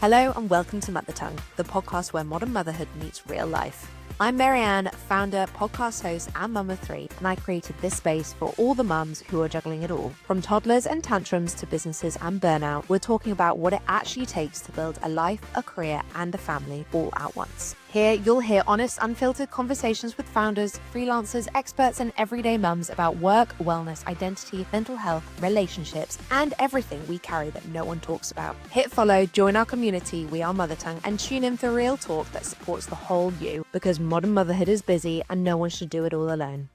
Hello and welcome to Mother Tongue, the podcast where modern motherhood meets real life. I'm Marianne, founder, podcast host, and mum of three, and I created this space for all the mums who are juggling it all. From toddlers and tantrums to businesses and burnout, we're talking about what it actually takes to build a life, a career, and a family all at once. Here, you'll hear honest, unfiltered conversations with founders, freelancers, experts, and everyday mums about work, wellness, identity, mental health, relationships, and everything we carry that no one talks about. Hit follow, join our community, We Are Mother Tongue, and tune in for real talk that supports the whole you, because modern motherhood is busy and no one should do it all alone.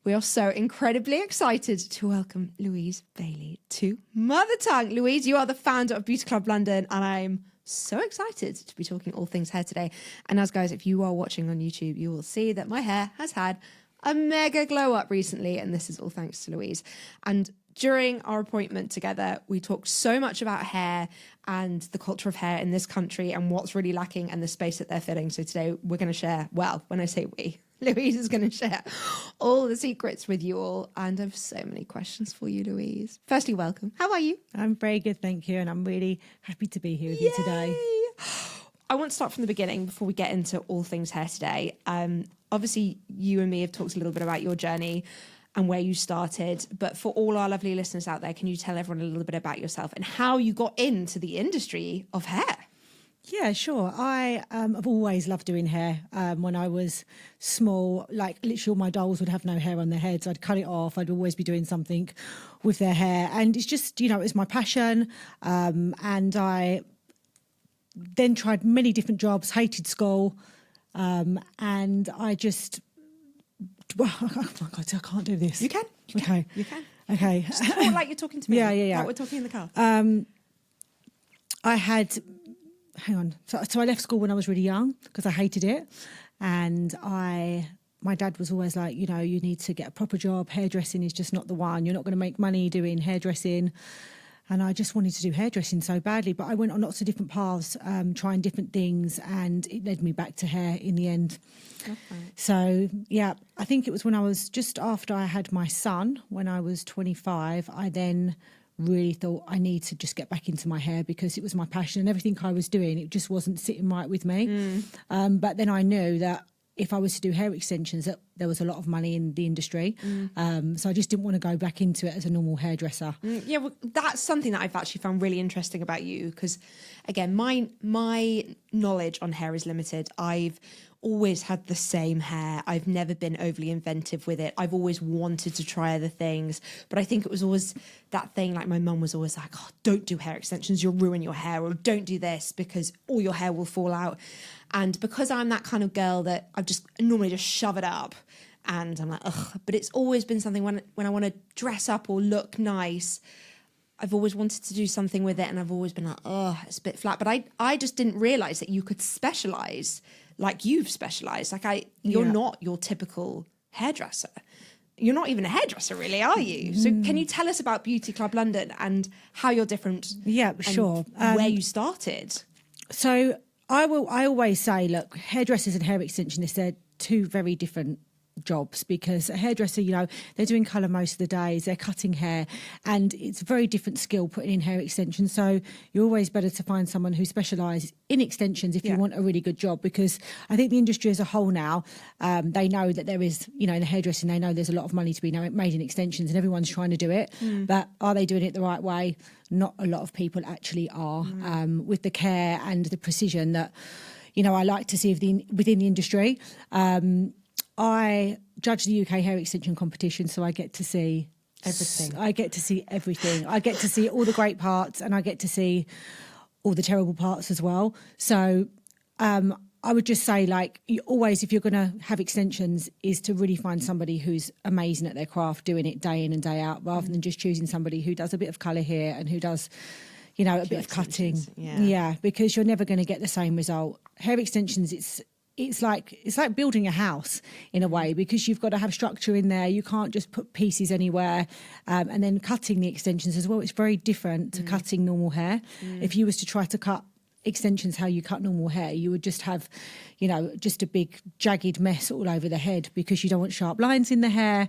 We are so incredibly excited to welcome Louise Bailey to Mother Tongue. Louise, you are the founder of Beauty Club London, and I'm so excited to be talking all things hair today. And as guys, if you are watching on YouTube, you will see that my hair has had a mega glow up recently, and this is all thanks to Louise. And during our appointment together, we talked so much about hair and the culture of hair in this country and what's really lacking and the space that they're filling. So today we're going to share, well, when I say we, Louise is going to share all the secrets with you all. And I have so many questions for you, Louise. Firstly, welcome. How are you? I'm very good, thank you. And I'm really happy to be here with you today. I want to start from the beginning before we get into all things hair today. Obviously, you and me have talked a little bit about your journey and where you started. But for all our lovely listeners out there, can you tell everyone a little bit about yourself and how you got into the industry of hair? Yeah, sure. I have always loved doing hair. When I was small, like literally all my dolls would have no hair on their heads. I'd cut it off. I'd always be doing something with their hair. And it's just, it was my passion. And I then tried many different jobs, hated school. And I just... Oh my God, I can't do this. You can. Okay. You can. Okay. Just talk like you're talking to me. Yeah. Like we're talking in the car. I had... Hang on. So I left school when I was really young because I hated it. And my dad was always like, you need to get a proper job. Hairdressing is just not the one. You're not going to make money doing hairdressing. And I just wanted to do hairdressing so badly. But I went on lots of different paths, trying different things. And it led me back to hair in the end. Okay. So, yeah, I think it was when I was just after I had my son, when I was 25, I then really thought I need to just get back into my hair because it was my passion and everything I was doing, it just wasn't sitting right with me. But then I knew that if I was to do hair extensions, that there was a lot of money in the industry. So I just didn't want to go back into it as a normal hairdresser. Yeah, well, that's something that I've actually found really interesting about you because, again, my knowledge on hair is limited. I've always had the same hair. I've never been overly inventive with it. I've always wanted to try other things, but I think it was always that thing, like my mum was always like, oh, don't do hair extensions, you'll ruin your hair, or don't do this because all your hair will fall out. And because I'm that kind of girl that I've just normally just shove it up and I'm like, ugh, but it's always been something when I want to dress up or look nice, I've always wanted to do something with it and I've always been like, oh, it's a bit flat. But I just didn't realise that you could specialise like you've specialised. You're not your typical hairdresser. You're not even a hairdresser, really, are you? So can you tell us about Beauty Club London and how you're different? Yeah, sure. Where you started? So I always say, look, hairdressers and hair extensionists, they're two very different jobs because a hairdresser, they're doing colour most of the days, they're cutting hair, and it's a very different skill putting in hair extensions. So you're always better to find someone who specialises in extensions if you want a really good job, because I think the industry as a whole now, they know that there is, in the hairdressing, they know there's a lot of money to be made in extensions and everyone's trying to do it. But are they doing it the right way? Not a lot of people actually are, with the care and the precision that, I like to see within the industry. I judge the UK hair extension competition, so I get to see everything. I get to see everything. I get to see all the great parts and I get to see all the terrible parts as well. So I would just say, always, if you're going to have extensions, is to really find somebody who's amazing at their craft, doing it day in and day out, rather than just choosing somebody who does a bit of colour here and who does, a bit of cutting. Yeah, because you're never going to get the same result. Hair extensions, it's like building a house in a way, because you've got to have structure in there. You can't just put pieces anywhere. And then cutting the extensions as well, it's very different to cutting normal hair. If you was to try to cut extensions how you cut normal hair, you would just have, you know, just a big jagged mess all over the head because you don't want sharp lines in the hair.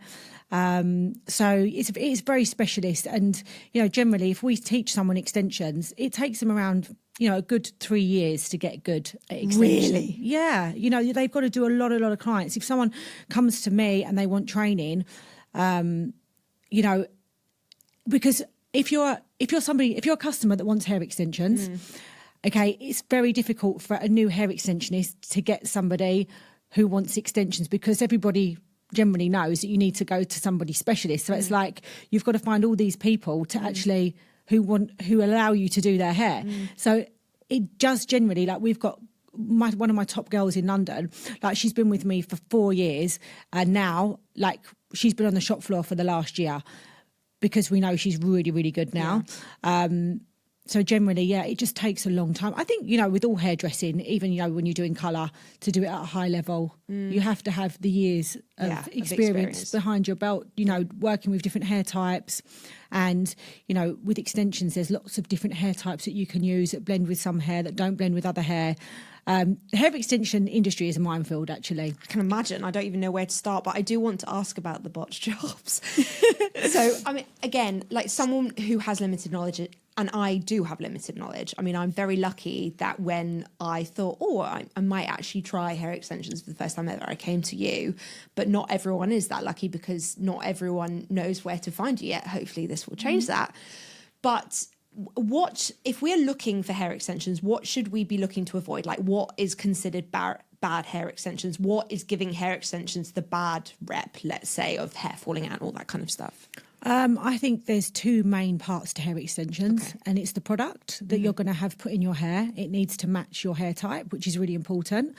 So it's very specialist. And, you know, generally if we teach someone extensions, it takes them around, you know, a good 3 years to get good at extension. Really? Yeah. You know, they've got to do a lot of clients. If someone comes to me and they want training, you know, because if you're a customer that wants hair extensions, okay, it's very difficult for a new hair extensionist to get somebody who wants extensions because everybody generally knows that you need to go to somebody specialist. So it's like you've got to find all these people to actually who allow you to do their hair. So it does generally, like we've got one of my top girls in London, like she's been with me for 4 years and now like she's been on the shop floor for the last year because we know she's really, really good now. So generally, yeah, it just takes a long time. I think, you know, with all hairdressing, even, you know, when you're doing colour, to do it at a high level, you have to have the years of experience behind your belt, you know, working with different hair types. And, you know, with extensions, there's lots of different hair types that you can use that blend with some hair, that don't blend with other hair. The hair extension industry is a minefield, actually. I can imagine. I don't even know where to start, but I do want to ask about the botched jobs. So, I mean, again, like someone who has limited knowledge, and I do have limited knowledge. I mean, I'm very lucky that when I thought, I might actually try hair extensions for the first time ever, I came to you. But not everyone is that lucky because not everyone knows where to find you yet. Hopefully this will change that. But what, if we're looking for hair extensions, what should we be looking to avoid? Like what is considered bad hair extensions? What is giving hair extensions the bad rep, let's say, of hair falling out and all that kind of stuff? I think there's two main parts to hair extensions, and it's the product that you're going to have put in your hair. It needs to match your hair type, which is really important,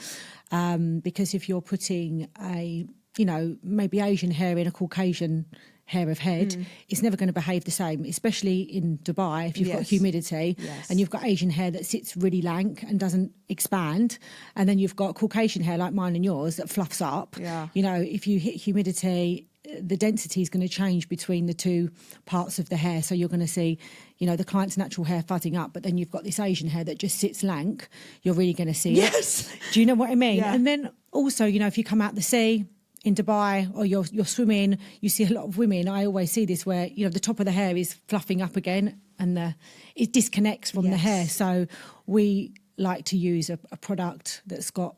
because if you're putting a, you know, maybe Asian hair in a Caucasian hair of head, it's never going to behave the same, especially in Dubai if you've got humidity and you've got Asian hair that sits really lank and doesn't expand, and then you've got Caucasian hair like mine and yours that fluffs up. You know, if you hit humidity, the density is going to change between the two parts of the hair. So you're going to see, you know, the client's natural hair fuzzing up, but then you've got this Asian hair that just sits lank. You're really going to see it. Do you know what I mean? And then also, you know, if you come out the sea in Dubai or you're swimming, you see a lot of women. I always see this where, you know, the top of the hair is fluffing up again and it disconnects from the hair. So we like to use a product that's got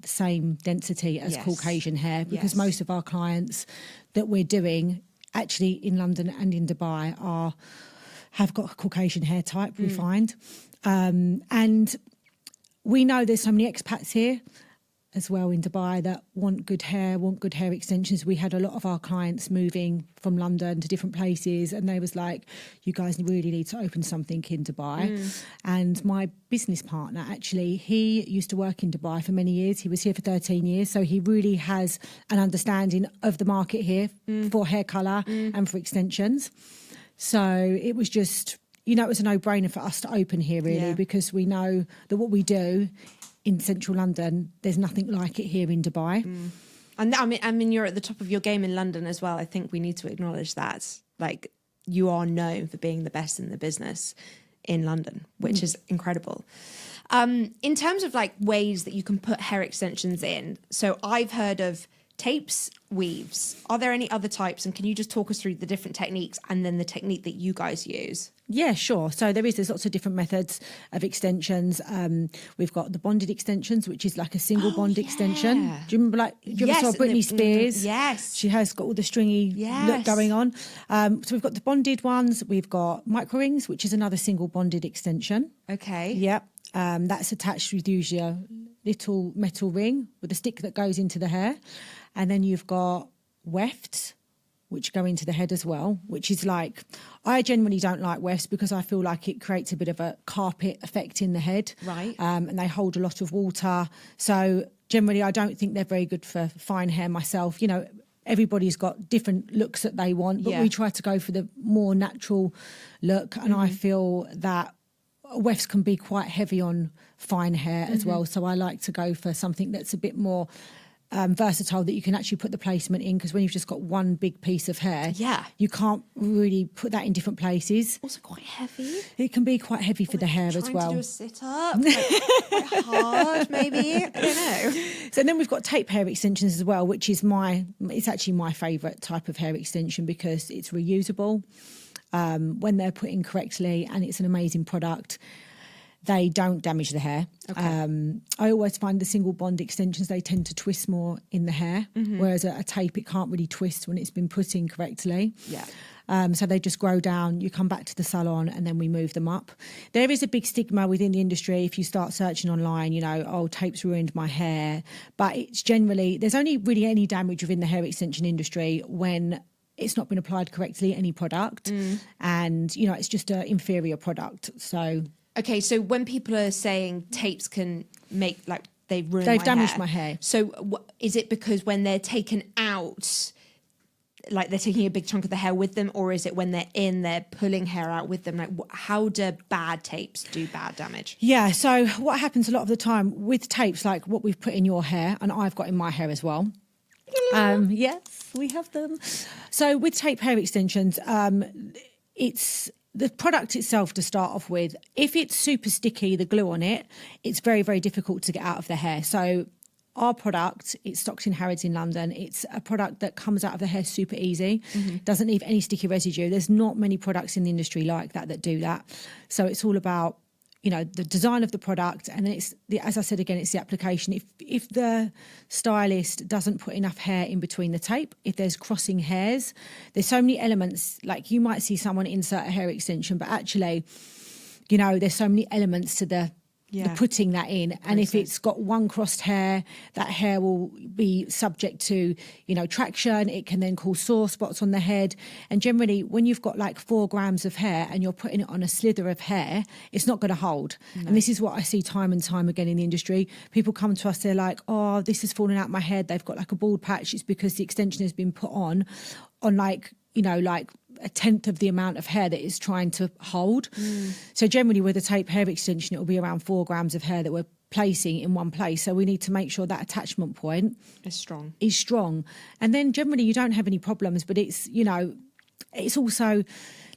the same density as Caucasian hair, because most of our clients that we're doing actually in London and in Dubai have got a Caucasian hair type, we find. And we know there's so many expats here as well in Dubai that want good hair extensions. We had a lot of our clients moving from London to different places, and they was like, you guys really need to open something in Dubai. And my business partner, actually, he used to work in Dubai for many years. He was here for 13 years. So he really has an understanding of the market here for hair colour and for extensions. So it was just, you know, it was a no-brainer for us to open here, really, because we know that what we do in central London, there's nothing like it here in Dubai. And I mean, you're at the top of your game in London as well. I think we need to acknowledge that. Like, you are known for being the best in the business in London, which is incredible. In terms of like ways that you can put hair extensions in, so I've heard of tapes, weaves. Are there any other types? And can you just talk us through the different techniques and then the technique that you guys use? Yeah, sure. So there's lots of different methods of extensions. We've got the bonded extensions, which is like a single bond extension. Do you remember, do you ever saw Britney Spears? Yes. She has got all the stringy look going on. So we've got the bonded ones. We've got micro rings, which is another single bonded extension. Okay. Yep. That's attached with usually a little metal ring with a stick that goes into the hair. And then you've got wefts, which go into the head as well, which is like, I generally don't like wefts because I feel like it creates a bit of a carpet effect in the head. Right. And they hold a lot of water. So generally, I don't think they're very good for fine hair myself. You know, everybody's got different looks that they want, but we try to go for the more natural look. And I feel that wefts can be quite heavy on fine hair as well. So I like to go for something that's a bit more versatile that you can actually put the placement in, because when you've just got one big piece of hair, Yeah. you can't really put that in different places. Also quite heavy. It can be quite heavy for the hair as well. Trying to do a sit-up, quite hard maybe, I don't know. So then we've got tape hair extensions as well, which is it's actually my favourite type of hair extension because it's reusable when they're put in correctly, and it's an amazing product. They don't damage the hair. Okay. I always find the single bond extensions, they tend to twist more in the hair, whereas a tape, it can't really twist when it's been put in correctly. Yeah. So they just grow down, you come back to the salon, and then we move them up. There is a big stigma within the industry if you start searching online, tapes ruined my hair. But it's generally, there's only really any damage within the hair extension industry when it's not been applied correctly, any product. And, it's just an inferior product. So... Okay, so when people are saying tapes can make, they've damaged my hair. So is it because when they're taken out, they're taking a big chunk of the hair with them, or is it when they're pulling hair out with them? How do bad tapes do bad damage? Yeah, so what happens a lot of the time with tapes, like what we've put in your hair, and I've got in my hair as well. Yes, we have them. So with tape hair extensions, it's... the product itself, to start off with, if it's super sticky, the glue on it, it's very, very difficult to get out of the hair. So our product, it's stocked in Harrods in London. It's a product that comes out of the hair super easy, doesn't leave any sticky residue. There's not many products in the industry like that do that. So it's all about, the design of the product, and then as I said again, it's the application. If the stylist doesn't put enough hair in between the tape, if there's crossing hairs, there's so many elements. Like you might see someone insert a hair extension, but actually, there's so many elements to the putting that in. And if it's got one crossed hair, that hair will be subject to, traction. It can then cause sore spots on the head. And generally, when you've got 4 grams of hair and you're putting it on a slither of hair, it's not going to hold. No. And this is what I see time and time again in the industry. People come to us, they're like, oh, this is falling out my head. They've got a bald patch. It's because the extension has been put on a tenth of the amount of hair that it's trying to hold. So generally with a tape hair extension, it will be around 4 grams of hair that we're placing in one place. So we need to make sure that attachment point is strong. And then generally you don't have any problems, but it's, it's also,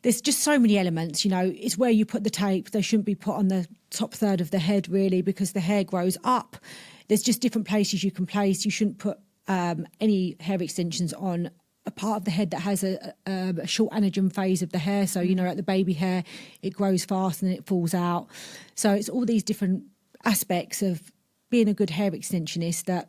there's just so many elements, it's where you put the tape. They shouldn't be put on the top third of the head really, because the hair grows up. There's just different places you can place. You shouldn't put any hair extensions on a part of the head that has a short anagen phase of the hair. So, like the baby hair, it grows fast and then it falls out. So it's all these different aspects of being a good hair extensionist that,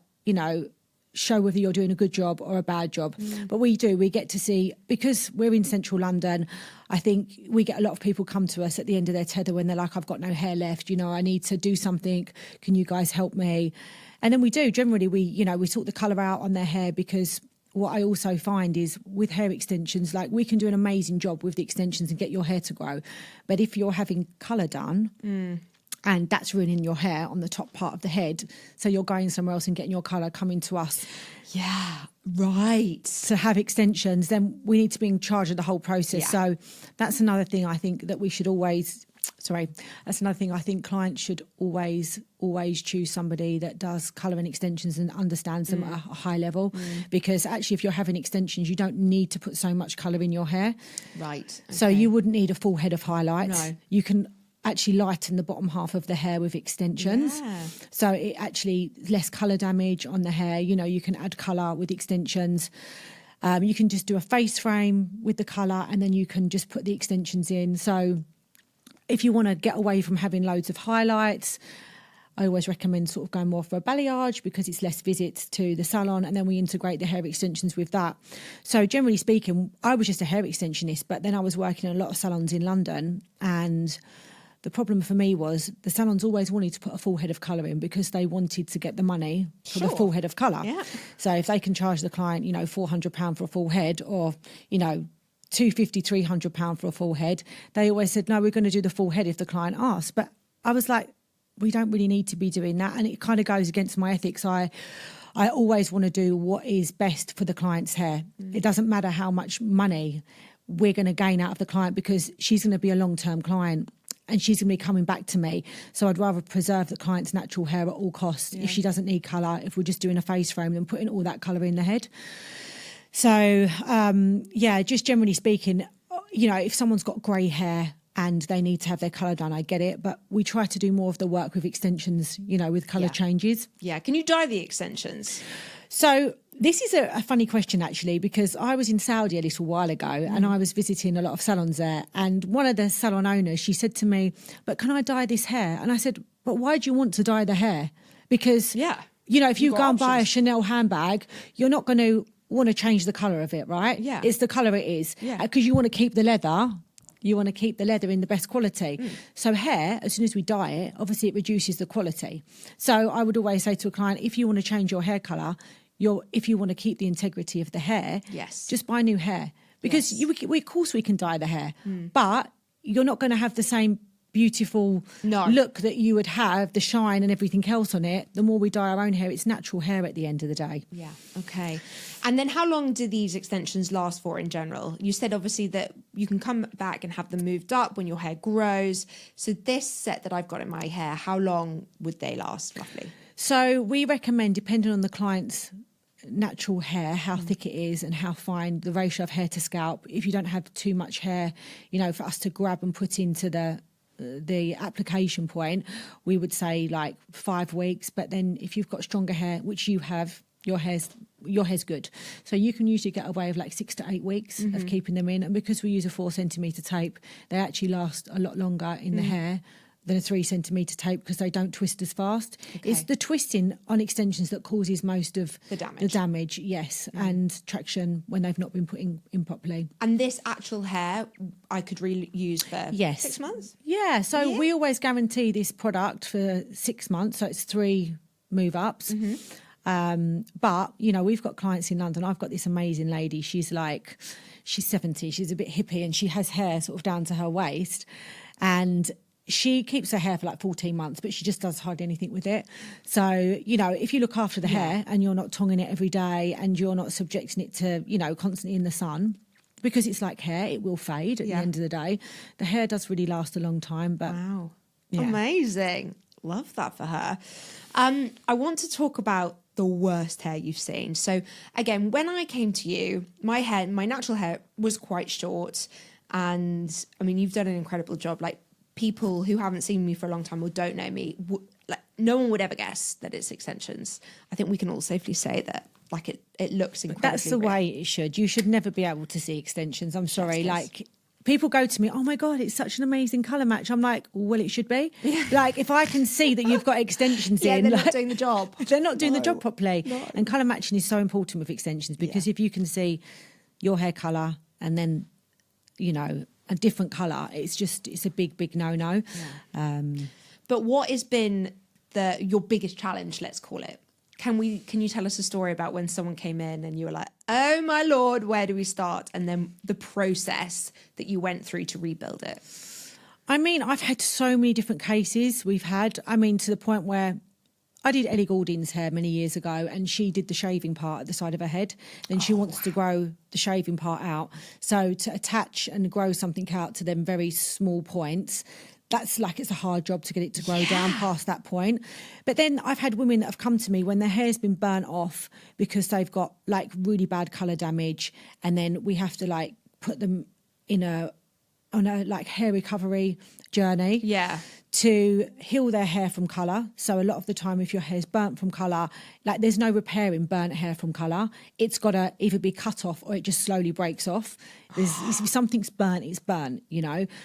show whether you're doing a good job or a bad job. But we get to see, because we're in central London, I think we get a lot of people come to us at the end of their tether when they're like, I've got no hair left, I need to do something. Can you guys help me? And then we do. Generally, we sort the colour out on their hair, because what I also find is with hair extensions, we can do an amazing job with the extensions and get your hair to grow. But if you're having colour done and that's ruining your hair on the top part of the head, so you're going somewhere else and getting your colour, coming to us. Yeah, right. To have extensions, then we need to be in charge of the whole process. Yeah. So that's another thing I think that we should always... that's another thing I think clients should always choose somebody that does colour and extensions and understands them at a high level, because actually if you're having extensions, you don't need to put so much colour in your hair. Right. Okay. So you wouldn't need a full head of highlights. No. You can actually lighten the bottom half of the hair with extensions. Yeah. So it actually less colour damage on the hair. You can add colour with extensions. You can just do a face frame with the colour, and then you can just put the extensions in. So if you want to get away from having loads of highlights, I always recommend sort of going more for a balayage, because it's less visits to the salon, and then we integrate the hair extensions with that. So generally speaking, I was just a hair extensionist, but then I was working in a lot of salons in London, and the problem for me was the salons always wanted to put a full head of colour in, because they wanted to get the money for the full head of colour. Yeah. So if they can charge the client, £400 for a full head, or, £250, £300 for a full head, they always said, no, we're going to do the full head if the client asks. But I was like, we don't really need to be doing that. And it kind of goes against my ethics. I always want to do what is best for the client's hair. It doesn't matter how much money we're going to gain out of the client, because she's going to be a long-term client. and she's going to be coming back to me. So I'd rather preserve the client's natural hair at all costs. If she doesn't need colour, if we're just doing a face frame, then putting all that colour in the head. So, just generally speaking, if someone's got grey hair and they need to have their colour done, I get it. But we try to do more of the work with extensions, with colour changes. Yeah. Can you dye the extensions? So this is a funny question, actually, because I was in Saudi a little while ago and I was visiting a lot of salons there. And one of the salon owners, she said to me, but can I dye this hair? And I said, but why do you want to dye the hair? Because, if you go and buy a Chanel handbag, you're not going to want to change the colour of it, right? Yeah. It's the colour it is. Yeah. Because you want to keep the leather. You want to keep the leather in the best quality. So hair, as soon as we dye it, obviously it reduces the quality. So I would always say to a client, if you want to change your hair colour, if you want to keep the integrity of the hair, just buy new hair. Because of course we can dye the hair, but you're not going to have the same beautiful look that you would have, the shine and everything else on it. The more we dye our own hair, it's natural hair at the end of the day. Yeah. Okay. And then how long do these extensions last for in general? You said obviously that you can come back and have them moved up when your hair grows. So this set that I've got in my hair, how long would they last roughly? So we recommend, depending on the client's natural hair, how thick it is and how fine the ratio of hair to scalp, if you don't have too much hair, for us to grab and put into the application point, we would say like 5 weeks. But then if you've got stronger hair, which you have, your hair's good. So you can usually get away with like 6 to 8 weeks of keeping them in. And because we use a 4 centimetre tape, they actually last a lot longer in the hair than a 3 centimetre tape because they don't twist as fast. Okay. It's the twisting on extensions that causes most of the damage, yes, and traction when they've not been put in properly. And this actual hair I could reuse for 6 months? Yeah, so we always guarantee this product for 6 months, so it's 3 move-ups. But, we've got clients in London. I've got this amazing lady. She's 70. She's a bit hippie and she has hair sort of down to her waist. And she keeps her hair for like 14 months, but she just does hardly anything with it. So, if you look after the hair and you're not tonging it every day and you're not subjecting it to, constantly in the sun, because it's like hair, it will fade at the end of the day. The hair does really last a long time. But wow. Yeah. Amazing. Love that for her. I want to talk about the worst hair you've seen. So again, when I came to you, my natural hair was quite short. And I mean, you've done an incredible job. Like, people who haven't seen me for a long time or don't know me, no one would ever guess that it's extensions. I think we can all safely say that, it looks incredibly That's the way it should. You should never be able to see extensions. I'm sorry. People go to me, oh my God, it's such an amazing colour match. I'm like, well, it should be. Yeah. If I can see that you've got extensions in. They're not doing the job. They're not doing the job properly. No. And colour matching is so important with extensions because if you can see your hair colour and then, a different colour, it's a big no-no. Yeah. But what has been your biggest challenge, let's call it? Can you tell us a story about when someone came in and you were like, oh my Lord, where do we start? And then the process that you went through to rebuild it. I mean, I've had so many different cases to the point where I did Ellie Goulding's hair many years ago and she did the shaving part at the side of her head. Then she wants to grow the shaving part out. So to attach and grow something out to them very small points, it's a hard job to get it to grow down past that point. But then I've had women that have come to me when their hair's been burnt off because they've got really bad colour damage, and then we have to put them on a hair recovery journey to heal their hair from colour. So a lot of the time, if your hair's burnt from colour, there's no repairing burnt hair from colour. It's got to either be cut off or it just slowly breaks off. If something's burnt, it's burnt,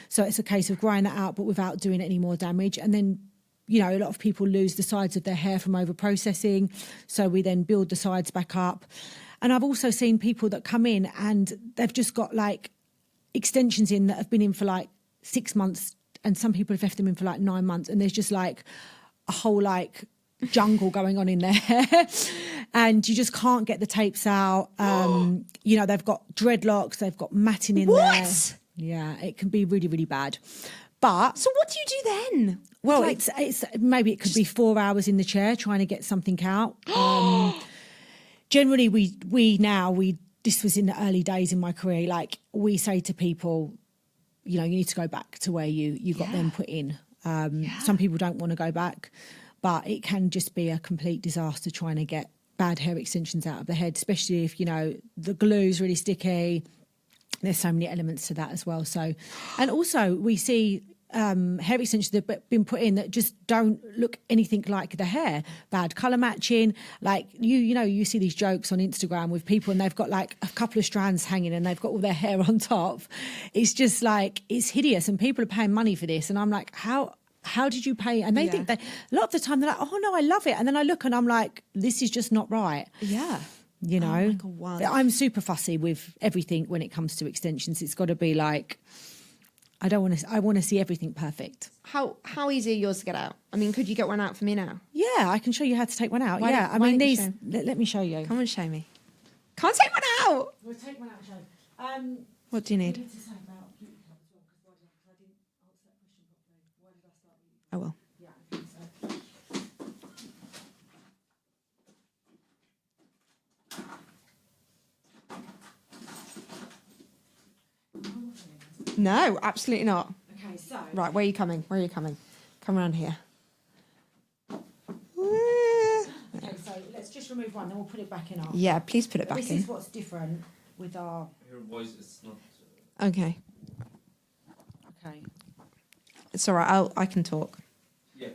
So it's a case of growing that out, but without doing any more damage. And then, a lot of people lose the sides of their hair from over-processing. So we then build the sides back up. And I've also seen people that come in and they've just got extensions in that have been in for 6 months, and some people have left them in for 9 months, and there's just a whole jungle going on in their hair and you just can't get the tapes out. They've got dreadlocks, they've got matting in there. Yeah, it can be really, really bad. But so what do you do then? Well, it's maybe it could be 4 hours in the chair trying to get something out. Generally, we this was in the early days in my career, we say to people, you need to go back to where you got them put in. Some people don't want to go back, but it can just be a complete disaster trying to get bad hair extensions out of the head, especially if, the glue's really sticky. There's so many elements to that as well. So, and also we see hair extensions that have been put in that just don't look anything like the hair. Bad colour matching. Like, you see these jokes on Instagram with people and they've got like a couple of strands hanging and they've got all their hair on top. It's just like, it's hideous and people are paying money for this. And I'm like, how did you pay? And they think that a lot of the time they're like, oh no, I love it. And then I look and I'm like, this is just not right. Yeah. Oh my God, wow. I'm super fussy with everything when it comes to extensions. It's got to be like, I want to see everything perfect. How easy are yours to get out? I mean, could you get one out for me now? Yeah, I can show you how to take one out. Let me show you. Come and show me. Can't take one out. We'll take one out and show you. What do you need? I will. Yeah, I think so. No, absolutely not. Okay, so Right, where are you coming? Come around here. okay, so let's just remove one, then we'll put it back in. Yeah, please put it back This in. is what's different with our. Your voice is not. Okay, Okay. it's all right. I can talk. Yeah.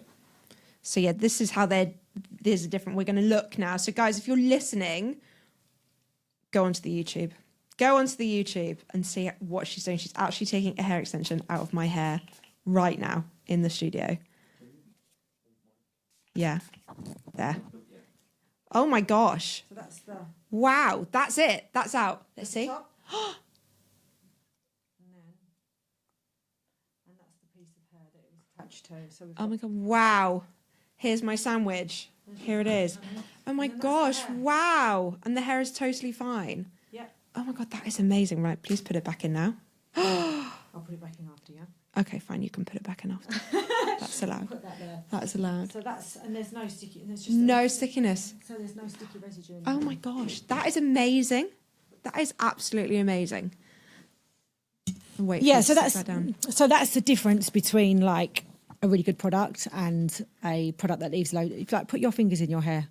So yeah, this is how there's a different. We're going to look now. So guys, if you're listening, go onto the YouTube. Go onto the YouTube and see what she's doing. She's actually taking a hair extension out of my hair right now in the studio. Yeah, there. Oh my gosh! So that's the. Wow, that's it. That's out. Let's see. Top. And that's the piece of hair that it was attached to. So we've Oh got my God! Wow. Here's my sandwich. Here it is. Oh my And then that's the gosh! hair. Wow. And the hair is totally fine. Yeah. Oh my God, that is amazing. Right, please put it back in now. I'll put it back in after, yeah. Okay, fine. You can put it back in after. That's allowed. Put that there. That is allowed. So that's, and there's no sticky. There's just No stickiness. So there's no sticky residue. In Oh there. my gosh, that is amazing. That is absolutely amazing. Wait. Yeah, please so sit that's that down. the difference between like a really good product and a product that leaves load. Like put your fingers in your hair,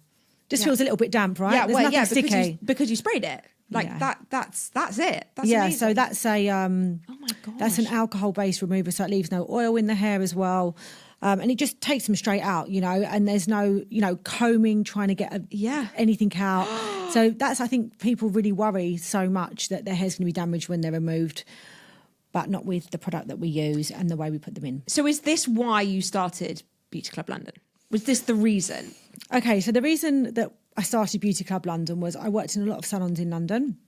just Yeah. feels a little bit damp, right? Yeah, There's well, nothing yeah, sticky. because you sprayed it. Like Yeah. that's it. That's Yeah, amazing. so that's a Oh my gosh. that's an alcohol-based remover, so it leaves no oil in the hair as well, and it just takes them straight out, and there's no combing trying to get anything out. So that's, I think people really worry so much that their hair's going to be damaged when they're removed, but not with the product that we use and the way we put them in. So is this why you started Beauty Club London? Was this the reason? Okay, so the reason that I started Beauty Club London was I worked in a lot of salons in London,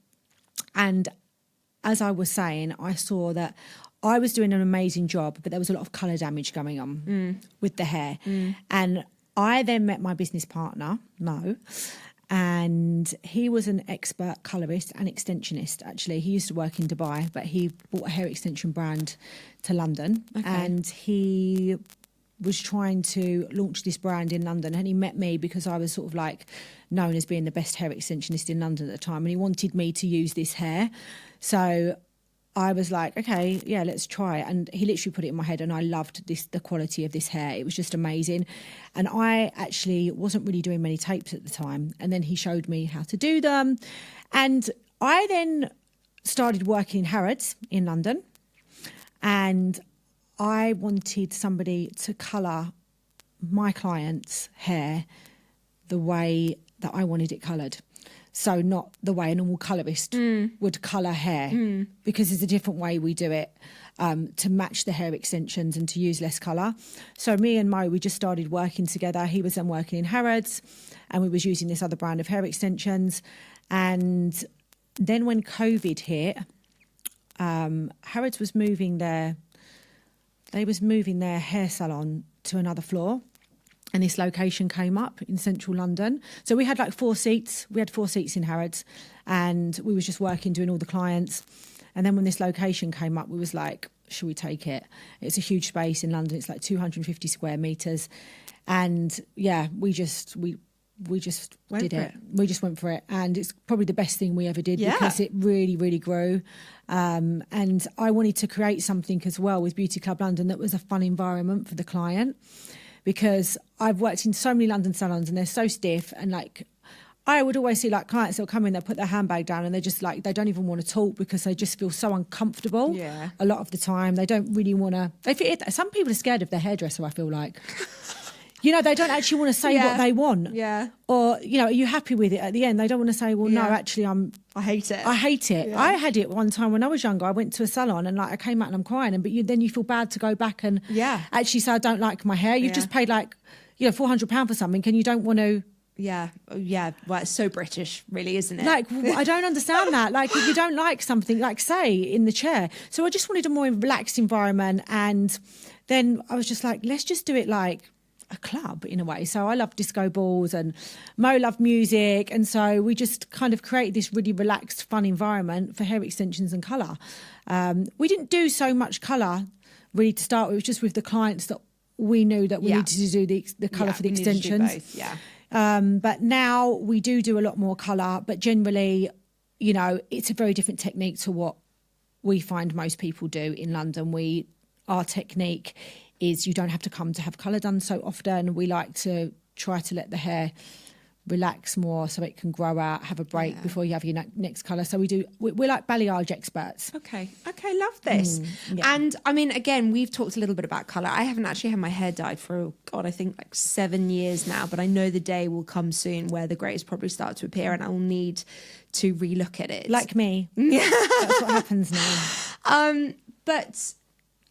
and as I was saying, I saw that I was doing an amazing job, but there was a lot of colour damage going on with the hair. And I then met my business partner, Mo, and he was an expert colourist and extensionist, actually. He used to work in Dubai, but he brought a hair extension brand to London, and he was trying to launch this brand in London, and he met me because I was sort of like known as being the best hair extensionist in London at the time, and he wanted me to use this hair. So I was like, okay, yeah, let's try it. And he literally put it in my head, and I loved the quality of this hair. It was just amazing. And I actually wasn't really doing many tapes at the time, and then he showed me how to do them. And I then started working in Harrods in London, and I wanted somebody to colour my client's hair the way that I wanted it coloured. So not the way a normal colourist would colour hair, because there's a different way we do it to match the hair extensions and to use less colour. So me and Mo, we just started working together. He was then working in Harrods, and we was using this other brand of hair extensions. And then when COVID hit, Harrods was moving their hair salon to another floor, and this location came up in central London. So we had like 4 seats. We had 4 seats in Harrods, and we was just working, doing all the clients. And then when this location came up, we was like, should we take it? It's a huge space in London. It's like 250 square metres. And yeah, we we just Went did for it. We just went for it. And it's probably the best thing we ever did Yeah. because it really, really grew. And I wanted to create something as well with Beauty Club London that was a fun environment for the client, because I've worked in so many London salons and they're so stiff, and like I would always see like clients that will come in, they'll put their handbag down and they're just like, they don't even want to talk because they just feel so uncomfortable. Yeah. A lot of the time they don't really want to, some people are scared of their hairdresser, I feel like. You know, they don't actually want to say what they want. Yeah. Or, you know, are you happy with it at the end? They don't want to say, well, no, Yeah. actually, I hate it. I hate it. Yeah. I had it one time when I was younger. I went to a salon and like I came out and I'm crying, but then you feel bad to go back and actually say I don't like my hair. You've just paid like, you know, £400 for something and you don't want to. Yeah. Well, it's so British, really, isn't it? Like, I don't understand that. Like, if you don't like something, like say in the chair. So I just wanted a more relaxed environment, and then I was just like, let's just do it like a club in a way. So I love disco balls and Mo loved music, and so we just kind of created this really relaxed, fun environment for hair extensions and colour. We didn't do so much colour really to start with. It was just with the clients that we knew that we needed to do the colour for the extensions. Both, yeah. But now we do a lot more colour, but generally, you know, it's a very different technique to what we find most people do in London. Our technique is you don't have to come to have colour done so often. We like to try to let the hair relax more so it can grow out, have a break before you have your next colour. So we're like balayage experts. Okay, love this. And I mean, again, we've talked a little bit about colour. I haven't actually had my hair dyed for, I think like 7 years now, but I know the day will come soon where the greys probably start to appear and I'll need to relook at it. Like me. Yeah. That's what happens now. But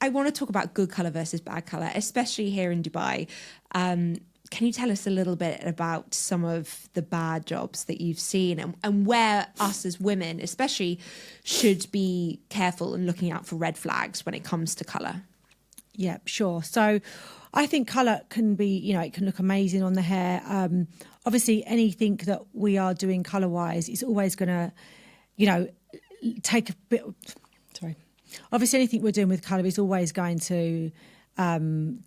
I want to talk about good colour versus bad colour, especially here in Dubai. Can you tell us a little bit about some of the bad jobs that you've seen and where us as women especially should be careful and looking out for red flags when it comes to colour? Yeah, sure. So I think colour can be, you know, it can look amazing on the hair. Obviously, anything that we are doing colour-wise is always going to, you know, take a bit... Sorry. Obviously, anything we're doing with colour is always going to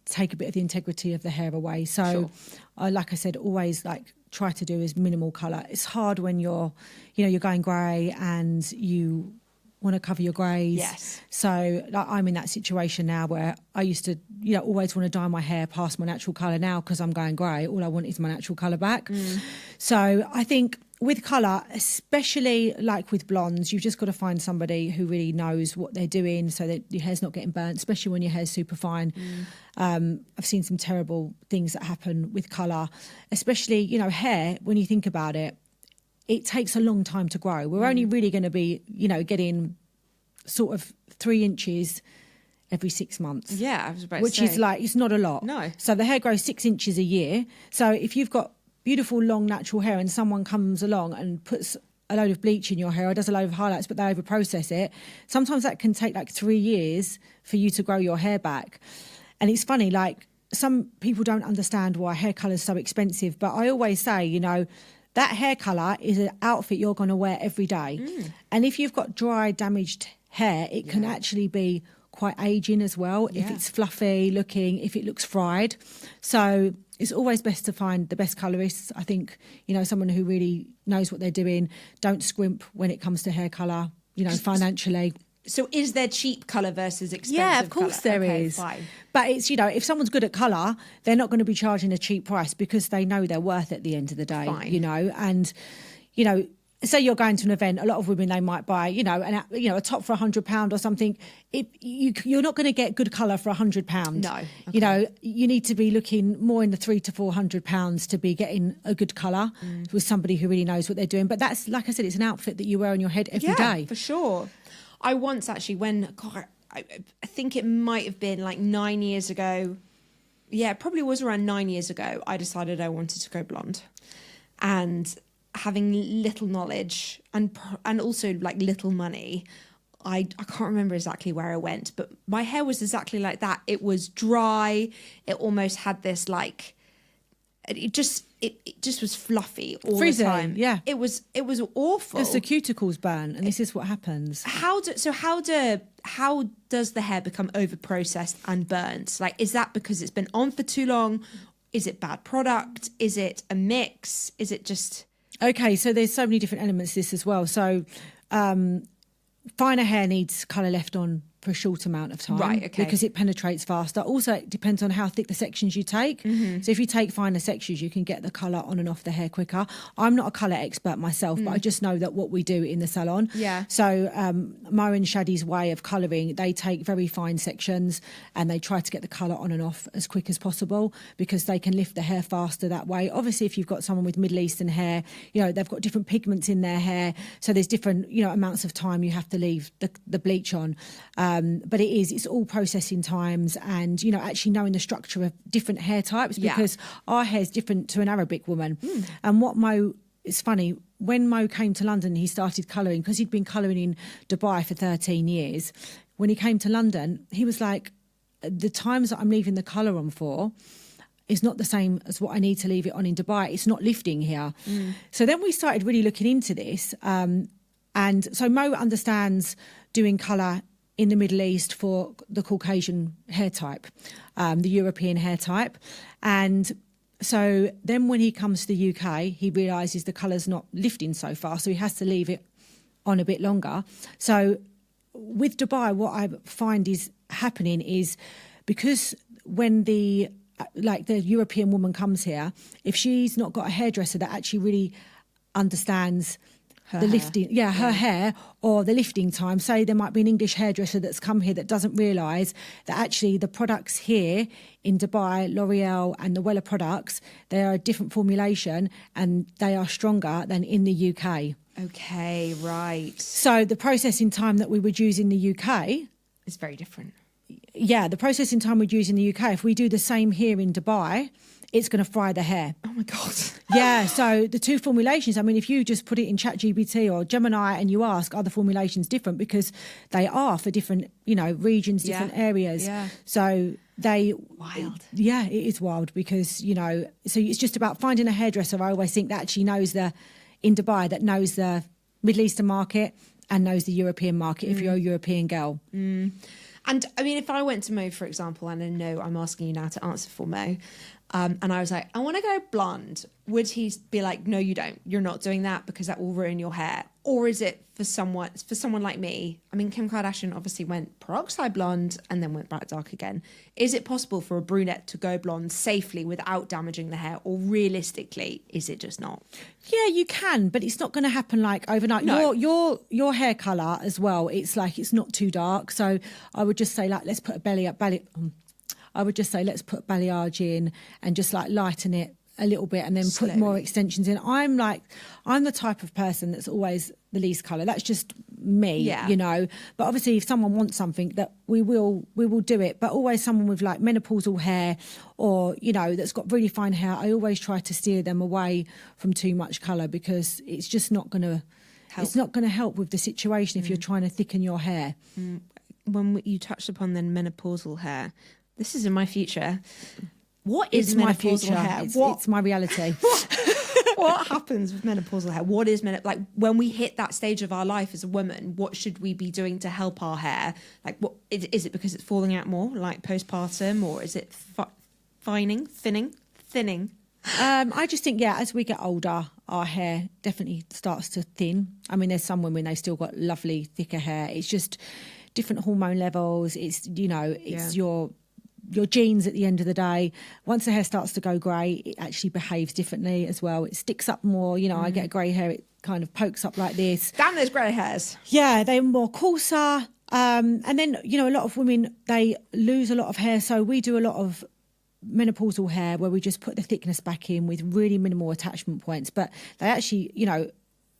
take a bit of the integrity of the hair away. So, like I said, always like try to do is minimal colour. It's hard when you're going grey and you want to cover your greys. Yes. So like, I'm in that situation now where I used to, you know, always want to dye my hair past my natural colour. Now, because I'm going grey, all I want is my natural colour back. So I think with colour, especially like with blondes, you've just got to find somebody who really knows what they're doing so that your hair's not getting burnt, especially when your hair's super fine. I've seen some terrible things that happen with colour, especially, you know, hair, when you think about it, it takes a long time to grow. We're only really going to be, you know, getting sort of 3 inches every 6 months. Yeah, I was about which to say. is like, it's not a lot. No. So the hair grows 6 inches a year. So if you've got beautiful long natural hair and someone comes along and puts a load of bleach in your hair or does a load of highlights but they over process it, sometimes that can take like 3 years for you to grow your hair back. And it's funny, like some people don't understand why hair colour is so expensive, but I always say, you know, that hair colour is an outfit you're going to wear every day. And if you've got dry, damaged hair, it can actually be quite aging as well, if it's fluffy looking, if it looks fried. So it's always best to find the best colourists. I think, you know, someone who really knows what they're doing. Don't scrimp when it comes to hair colour, you know, financially. So is there cheap colour versus expensive Yeah, of course colour? there Okay, is. fine. But it's, you know, if someone's good at colour, they're not going to be charging a cheap price because they know their worth at the end of the day, Fine. you know. And, you know, say you're going to an event, a lot of women, they might buy, you know, a top for £100 or something. You're not going to get good colour for £100. No. Okay. You know, you need to be looking more in the £300 to £400 to be getting a good colour with somebody who really knows what they're doing. But that's, like I said, it's an outfit that you wear on your head every day. Yeah, for sure. I once actually, I think it might have been like 9 years ago. Yeah, it probably was around 9 years ago. I decided I wanted to go blonde, and having little knowledge and also like little money, I can't remember exactly where I went, but my hair was exactly like that. It was dry. It almost had this like, it just was fluffy all Frizzy, the time. yeah. It was awful. Because the cuticles burn, and this is what happens. How does the hair become over processed and burnt? Like, is that because it's been on for too long, Is it bad product? Is it a mix? Is it just... Okay, so there's so many different elements to this as well. So finer hair needs colour left on for a short amount of time, Right, okay. because it penetrates faster. Also, it depends on how thick the sections you take. So if you take finer sections, you can get the colour on and off the hair quicker. I'm not a colour expert myself, but I just know that what we do in the salon. Yeah. So Mo and Shadi's way of colouring, they take very fine sections and they try to get the colour on and off as quick as possible, because they can lift the hair faster that way. Obviously, if you've got someone with Middle Eastern hair, they've got different pigments in their hair, so there's different amounts of time you have to leave the bleach on. But it's all processing times, and actually knowing the structure of different hair types, because our hair is different to an Arabic woman. And what Mo, it's funny, when Mo came to London, he started colouring, because he'd been colouring in Dubai for 13 years. When he came to London, he was like, the times that I'm leaving the colour on for is not the same as what I need to leave it on in Dubai. It's not lifting here. So then we started really looking into this. And so Mo understands doing colour in the Middle East for the Caucasian hair type, the European hair type. And so then when he comes to the UK, he realises the colour's not lifting so far, so he has to leave it on a bit longer. So with Dubai, what I find is happening is, because when the European woman comes here, if she's not got a hairdresser that actually really understands the lifting, her hair, or the lifting time. Say there might be an English hairdresser that's come here that doesn't realise that actually the products here in Dubai, L'Oreal and the Wella products, they are a different formulation and they are stronger than in the UK. Okay, right. So the processing time that we would use in the UK... It's very different. Yeah, the processing time we'd use in the UK, if we do the same here in Dubai, it's going to fry the hair. Oh my God. Yeah, so the two formulations, I mean, if you just put it in ChatGPT or Gemini and you ask, are the formulations different? Because they are for different, regions, different areas. Yeah. So they... Wild. Yeah, it is wild because, so it's just about finding a hairdresser, I always think, that actually knows in Dubai, that knows the Middle Eastern market and knows the European market, if you're a European girl. And I mean, if I went to Mo, for example, and I know I'm asking you now to answer for Mo, and I was like, I want to go blonde, would he be like, no, you don't, you're not doing that because that will ruin your hair? Or is it for someone like me? I mean, Kim Kardashian obviously went peroxide blonde and then went back dark again. Is it possible for a brunette to go blonde safely without damaging the hair? Or realistically, is it just not? Yeah, you can, but it's not going to happen like overnight. No. Your hair colour as well, it's like it's not too dark. So I would just say, like, let's put let's put balayage in and just like lighten it a little bit and then put more extensions in. I'm the type of person that's always the least colour. That's just me, But obviously if someone wants something, that we will do it. But always someone with like menopausal hair or, that's got really fine hair, I always try to steer them away from too much colour, because it's just not going to help. It's not going to help with the situation if you're trying to thicken your hair. When you touched upon then menopausal hair, this is in my future. What is my menopausal future? hair? It's my reality. What happens with menopausal hair? What is like when we hit that stage of our life as a woman? What should we be doing to help our hair? Like, what is it because it's falling out more, like postpartum, or is it thinning? I just think, as we get older, our hair definitely starts to thin. I mean, there's some women, they still got lovely thicker hair. It's just different hormone levels. It's your genes at the end of the day. Once the hair starts to go grey, it actually behaves differently as well. It sticks up more. I get grey hair, it kind of pokes up like this. Damn those grey hairs. Yeah, they're more coarser. And then, a lot of women, they lose a lot of hair. So we do a lot of menopausal hair where we just put the thickness back in with really minimal attachment points. But they actually,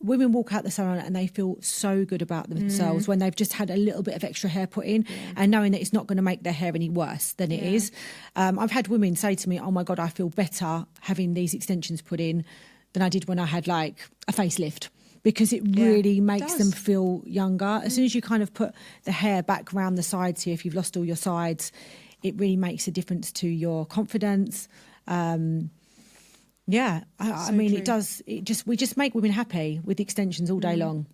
women walk out the salon and they feel so good about themselves when they've just had a little bit of extra hair put in and knowing that it's not going to make their hair any worse than it is. I've had women say to me, oh my God, I feel better having these extensions put in than I did when I had like a facelift, because it really makes them feel younger. As soon as you kind of put the hair back around the sides here, if you've lost all your sides, it really makes a difference to your confidence. Yeah, I mean, it does. We just make women happy with the extensions all day long.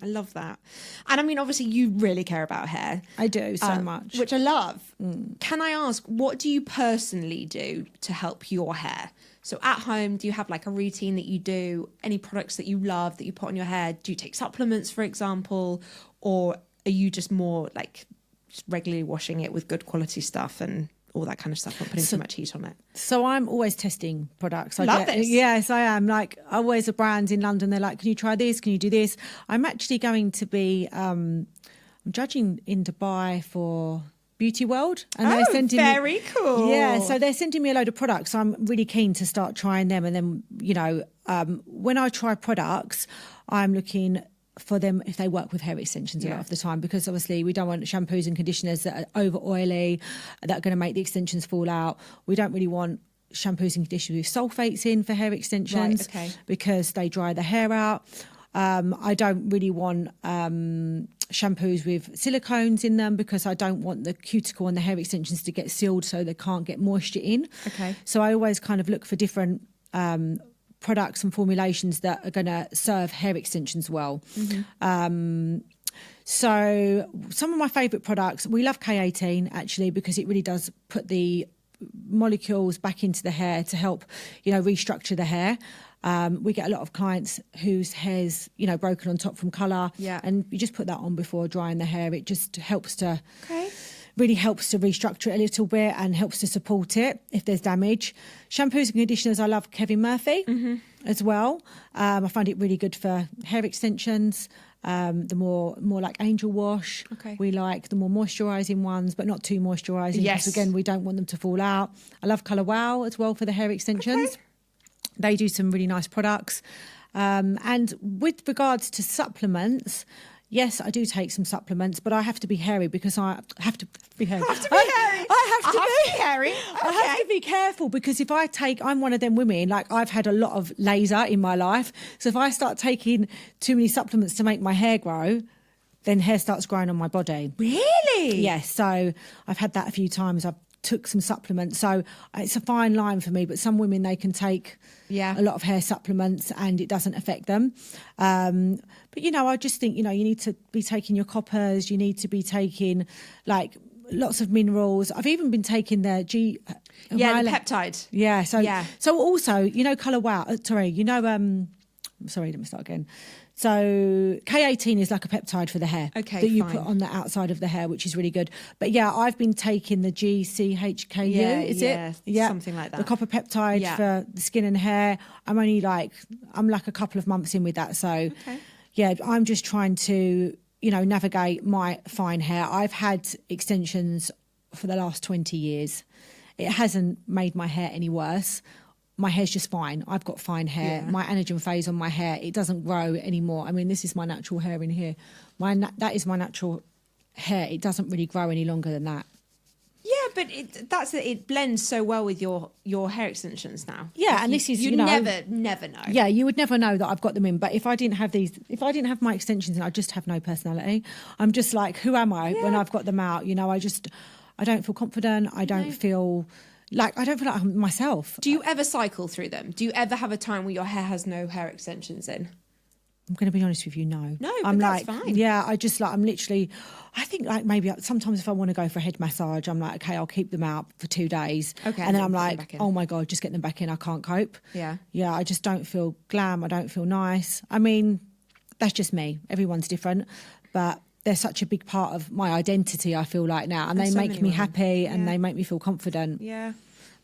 I love that. And I mean, obviously, you really care about hair. I do so much. Which I love. Can I ask, what do you personally do to help your hair? So at home, do you have like a routine that you do? Any products that you love that you put on your hair? Do you take supplements, for example? Or are you just more like just regularly washing it with good quality stuff and all that kind of stuff, not putting too much heat on it? So I'm always testing products. Love this. Yes, I am. Like, always a brand in London, they're like, can you try this? Can you do this? I'm actually going to be I'm judging in Dubai for Beauty World, and they're sending very cool. Yeah, so they're sending me a load of products. So I'm really keen to start trying them, and then when I try products, I'm looking for them if they work with hair extensions a lot of the time, because obviously we don't want shampoos and conditioners that are over oily, that are going to make the extensions fall out. We don't really want shampoos and conditioners with sulfates in for hair extensions, because they dry the hair out. I don't really want shampoos with silicones in them, because I don't want the cuticle and the hair extensions to get sealed so they can't get moisture in. So I always kind of look for different products and formulations that are going to serve hair extensions well. So some of my favourite products, we love K18 actually, because it really does put the molecules back into the hair to help, restructure the hair. We get a lot of clients whose hair's, broken on top from colour. And you just put that on before drying the hair. It just helps to... really helps to restructure it a little bit and helps to support it if there's damage. Shampoos and conditioners, I love Kevin Murphy as well. I find it really good for hair extensions. The more like Angel Wash. We like the more moisturising ones, but not too moisturising. Because again, we don't want them to fall out. I love Colour Wow as well for the hair extensions. They do some really nice products. And with regards to supplements, yes, I do take some supplements, but I have to be hairy because I have to be hairy. I have to be hairy. I have to be careful, because if I'm one of them women, like I've had a lot of laser in my life. So if I start taking too many supplements to make my hair grow, then hair starts growing on my body. Really? Yes. So I've had that a few times. I've took some supplements. So it's a fine line for me, but some women, they can take a lot of hair supplements and it doesn't affect them. But, I just think, you need to be taking your coppers, you need to be taking like lots of minerals. I've even been taking the the peptide. Yeah. So also, Colour Wow, sorry, let me start again. So K18 is like a peptide for the hair that you put on the outside of the hair, which is really good. But I've been taking the GCHKU, is it? Yeah, something like that. The copper peptide for the skin and hair. I'm like a couple of months in with that. So I'm just trying to, navigate my fine hair. I've had extensions for the last 20 years. It hasn't made my hair any worse. My hair's just fine. I've got fine hair. My anagen phase on my hair, it doesn't grow anymore. I mean, this is my natural hair in here. That is my natural hair. It doesn't really grow any longer than that. Yeah, but it blends so well with your hair extensions now. Yeah, and this is, you never know. Yeah, you would never know that I've got them in. But if I didn't have my extensions in, I'd just have no personality. I'm just like, who am I when I've got them out? I don't feel confident. I don't feel like I'm myself. Do you ever cycle through them? Do you ever have a time where your hair has no hair extensions in? I'm going to be honest with you, no. No, but that's fine. Yeah, I'm literally, I think like maybe sometimes if I want to go for a head massage, I'm like, okay, I'll keep them out for 2 days. Okay. And then I'm like, oh my God, just get them back in. I can't cope. Yeah. Yeah, I just don't feel glam. I don't feel nice. I mean, that's just me. Everyone's different. But they're such a big part of my identity, I feel like now. And they make me happy and they make me feel confident. Yeah.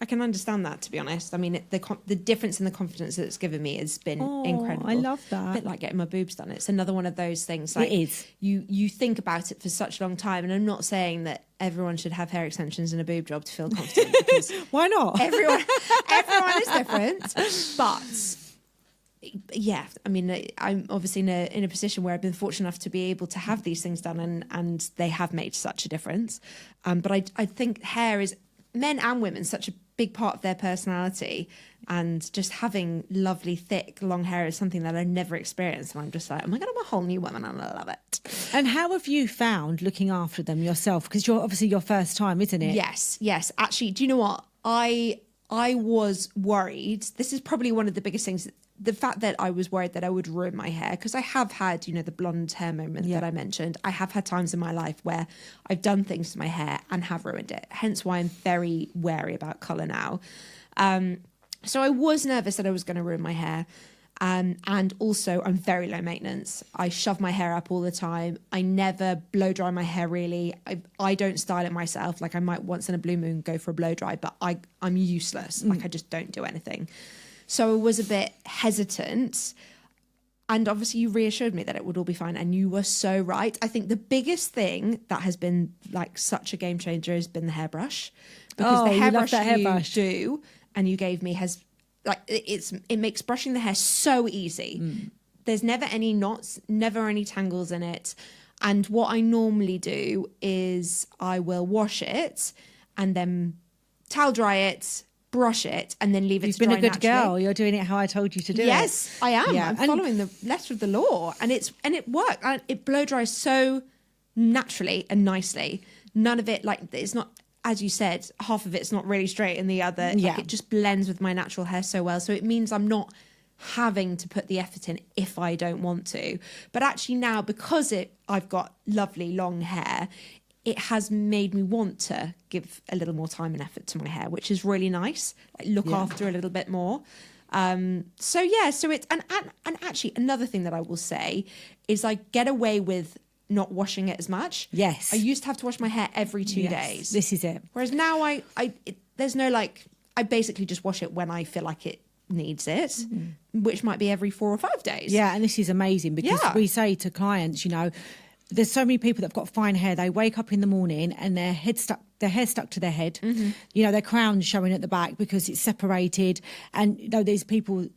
I can understand that, to be honest. I mean, the difference in the confidence that it's given me has been incredible. I love that. A bit like getting my boobs done. It's another one of those things. Like, it is. You think about it for such a long time, and I'm not saying that everyone should have hair extensions and a boob job to feel confident. Because why not? Everyone is different. But yeah, I mean, I'm obviously in a position where I've been fortunate enough to be able to have these things done, and they have made such a difference. But I think hair is, men and women, such a big part of their personality, and just having lovely thick long hair is something that I've never experienced, and I'm just like, oh my God, I'm a whole new woman and I love it. And how have you found looking after them yourself? Because you're obviously your first time, isn't it? Yes. Actually, do you know what? I I was worried. This is probably one of the biggest things. The fact that I was worried that I would ruin my hair, because I have had, the blonde hair moment that I mentioned. I have had times in my life where I've done things to my hair and have ruined it. Hence why I'm very wary about colour now. So I was nervous that I was going to ruin my hair. And also, I'm very low maintenance. I shove my hair up all the time. I never blow dry my hair, really. I don't style it myself. Like, I might once in a blue moon go for a blow dry, but I'm useless. Like, I just don't do anything. So I was a bit hesitant. And obviously, you reassured me that it would all be fine. And you were so right. I think the biggest thing that has been, like, such a game changer has been the hairbrush. Because the hairbrush you do and you gave me has... like it makes brushing the hair so easy. There's never any knots, never any tangles in it. And what I normally do is I will wash it and then towel dry it, brush it, and then leave it to dry naturally. You've been a good girl. You're doing it how I told you to do it. Yes, I am. Yeah. I'm following the letter of the law, and it worked. And it blow dries so naturally and nicely. None of it, like, it's not, as you said, half of it's not really straight and the other, like, it just blends with my natural hair so well. So it means I'm not having to put the effort in if I don't want to. But actually now, because I've got lovely long hair, it has made me want to give a little more time and effort to my hair, which is really nice. Like, look after a little bit more. So it's, and actually another thing that I will say is I get away with not washing it as much. Yes. I used to have to wash my hair every 2 days. This is it. Whereas now there's no, like, I basically just wash it when I feel like it needs it, which might be every 4 or 5 days. Yeah, and this is amazing because we say to clients, there's so many people that've got fine hair. They wake up in the morning and their hair stuck to their head. Their crown's showing at the back because it's separated. And there's people,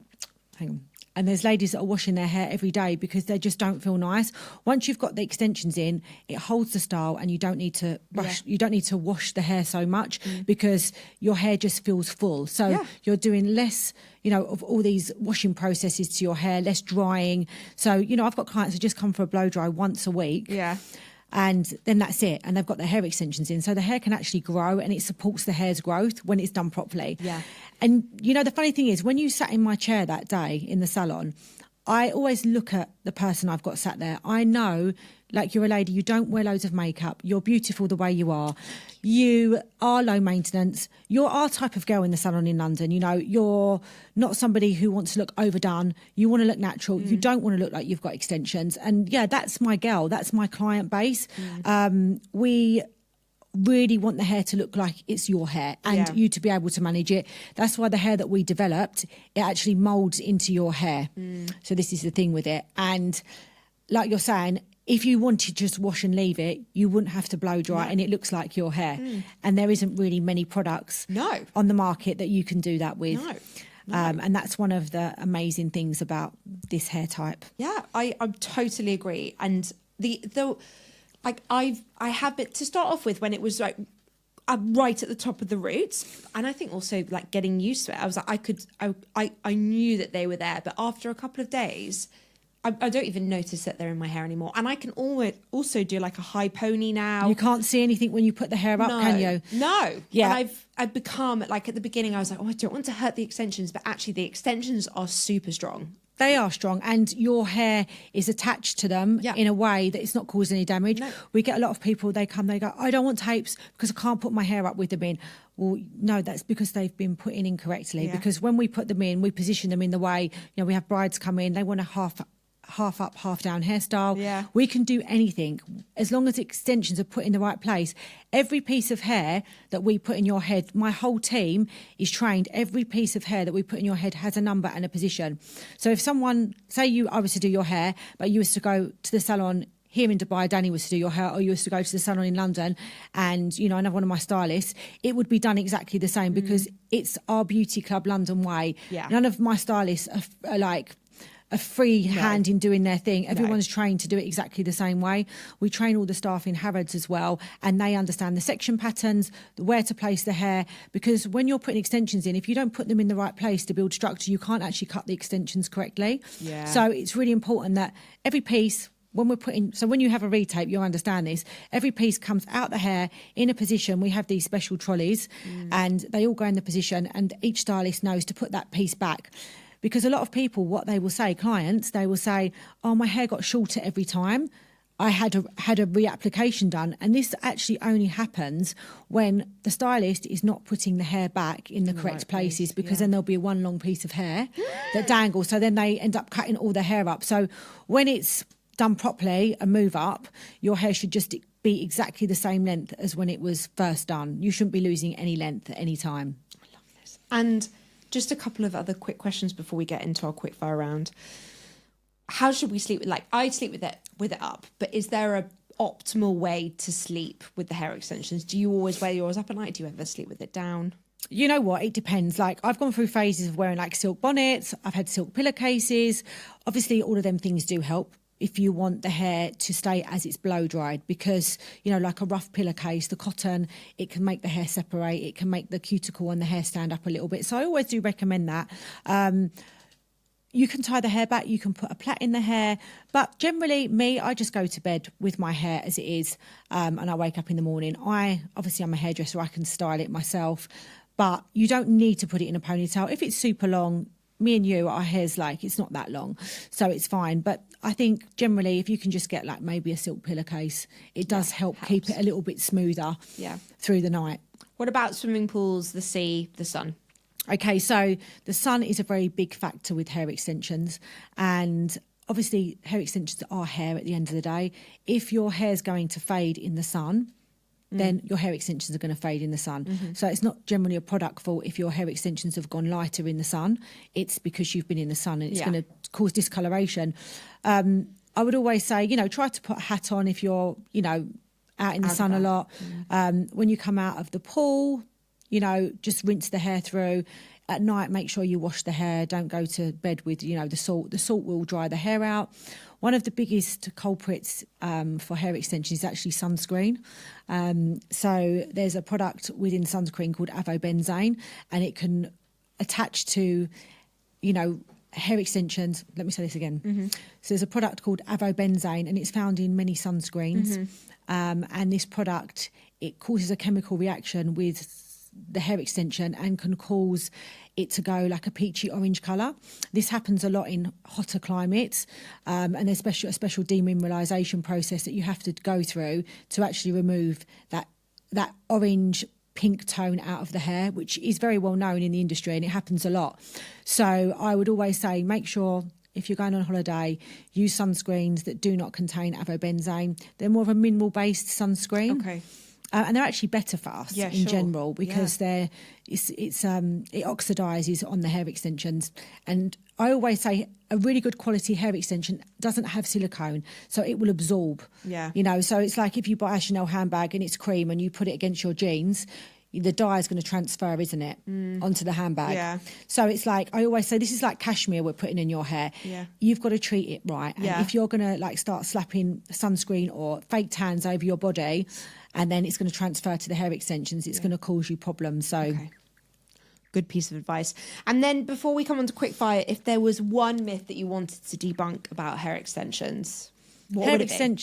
hang on. And there's ladies that are washing their hair every day because they just don't feel nice. Once you've got the extensions in, it holds the style and you don't need to brush. You don't need to wash the hair so much because your hair just feels full. So you're doing less, of all these washing processes to your hair, less drying. So, I've got clients that just come for a blow dry once a week. Yeah. And then that's it. And they've got their hair extensions in. So the hair can actually grow and it supports the hair's growth when it's done properly. Yeah. And, the funny thing is, when you sat in my chair that day in the salon, I always look at the person I've got sat there. I know, like, you're a lady, you don't wear loads of makeup. You're beautiful the way you are. You are low maintenance. You're our type of girl in the salon in London. You're not somebody who wants to look overdone. You want to look natural. You don't want to look like you've got extensions. And yeah, that's my girl. That's my client base. We really want the hair to look like it's your hair and you to be able to manage it. That's why the hair that we developed, it actually molds into your hair. So this is the thing with it. And like you're saying, if you wanted to just wash and leave it, you wouldn't have to blow dry and it looks like your hair. And there isn't really many products on the market that you can do that with. No. And that's one of the amazing things about this hair type. Yeah, I totally agree. And I have it to start off with when it was like right at the top of the roots, and I think also like getting used to it. I was like, I knew that they were there, but after a couple of days, I don't even notice that they're in my hair anymore. And I can also do like a high pony now. You can't see anything when you put the hair up, can you? No. Yeah. And I've become, like, at the beginning I was like, I don't want to hurt the extensions, but actually the extensions are super strong. They are strong, and your hair is attached to them in a way that it's not causing any damage. No. We get a lot of people, they go, I don't want tapes because I can't put my hair up with them in. Well, no, that's because they've been put in incorrectly. Because when we put them in, we position them in the way, we have brides come in, they want a half up, half down hairstyle. Yeah. We can do anything as long as extensions are put in the right place. Every piece of hair that we put in your head, my whole team is trained. Every piece of hair that we put in your head has a number and a position. So if someone, say I was to do your hair, but you was to go to the salon here in Dubai, Danny was to do your hair, or you was to go to the salon in London and, another one of my stylists, it would be done exactly the same because it's our Beauty Club London way. Yeah. None of my stylists are like a free hand in doing their thing. Everyone's trained to do it exactly the same way. We train all the staff in Harrods as well, and they understand the section patterns, where to place the hair, because when you're putting extensions in, if you don't put them in the right place to build structure, you can't actually cut the extensions correctly. Yeah. So it's really important that every piece when we're when you have a retape, you'll understand this. Every piece comes out the hair in a position. We have these special trolleys and they all go in the position, and each stylist knows to put that piece back. Because a lot of people, what they will say, clients, they will say, oh, my hair got shorter every time I had a reapplication done. And this actually only happens when the stylist is not putting the hair back in the correct places, because then there'll be one long piece of hair that dangles. So then they end up cutting all the hair up. So when it's done properly, a move up, your hair should just be exactly the same length as when it was first done. You shouldn't be losing any length at any time. I love this. And just a couple of other quick questions before we get into our quick fire round. How should we sleep? Like, I sleep with it up, but is there a optimal way to sleep with the hair extensions? Do you always wear yours up at night? Do you ever sleep with it down? You know what? It depends. Like, I've gone through phases of wearing like silk bonnets. I've had silk pillowcases. Obviously, all of them things do help if you want the hair to stay as it's blow dried, because, you know, like a rough pillowcase, the cotton, it can make the hair separate. It can make the cuticle and the hair stand up a little bit. So I always do recommend that. You can tie the hair back, you can put a plait in the hair, but generally I just go to bed with my hair as it is, and I wake up in the morning. Obviously I'm a hairdresser, I can style it myself, but you don't need to put it in a ponytail. If it's super long, me and you, our hair's like, it's not that long, so it's fine. But I think generally if you can just get like maybe a silk pillowcase, it does help keep it a little bit smoother through the night. What about swimming pools, the sea, the sun? Okay, so the sun is a very big factor with hair extensions, and obviously hair extensions are hair at the end of the day. If your hair's going to fade in the sun, then your hair extensions are going to fade in the sun. So it's not generally a product fault if your hair extensions have gone lighter in the sun. It's because you've been in the sun, and it's going to cause discoloration. I would always say, you know, try to put a hat on if you're, you know, out in the sun a lot. When you come out of the pool, you know, just rinse the hair through. At night, make sure you wash the hair. Don't go to bed with, you know, the salt. The salt will dry the hair out. One of the biggest culprits for hair extension is actually sunscreen. So there's a product within sunscreen called avobenzane, and it can attach to, you know, hair extensions. Let me say this again. So there's a product called avobenzane, and it's found in many sunscreens. And this product, it causes a chemical reaction with the hair extension and can cause it to go like a peachy orange colour. This happens a lot in hotter climates, and there's a special demineralisation process that you have to go through to actually remove that orange pink tone out of the hair, which is very well known in the industry, and it happens a lot. So I would always say, make sure if you're going on holiday, use sunscreens that do not contain avobenzane. They're more of a mineral-based sunscreen. Okay. And they're actually better for us in general, because it oxidises on the hair extensions. And I always say a really good quality hair extension doesn't have silicone, so it will absorb. You know, so it's like if you buy a Chanel handbag and it's cream and you put it against your jeans, the dye is going to transfer, isn't it, onto the handbag? So it's like, I always say, this is like cashmere we're putting in your hair. You've got to treat it right. And if you're going to like start slapping sunscreen or fake tans over your body, and then it's going to transfer to the hair extensions, it's going to cause you problems. So good piece of advice. And then before we come on to quickfire, if there was one myth that you wanted to debunk about hair extensions, what would it be?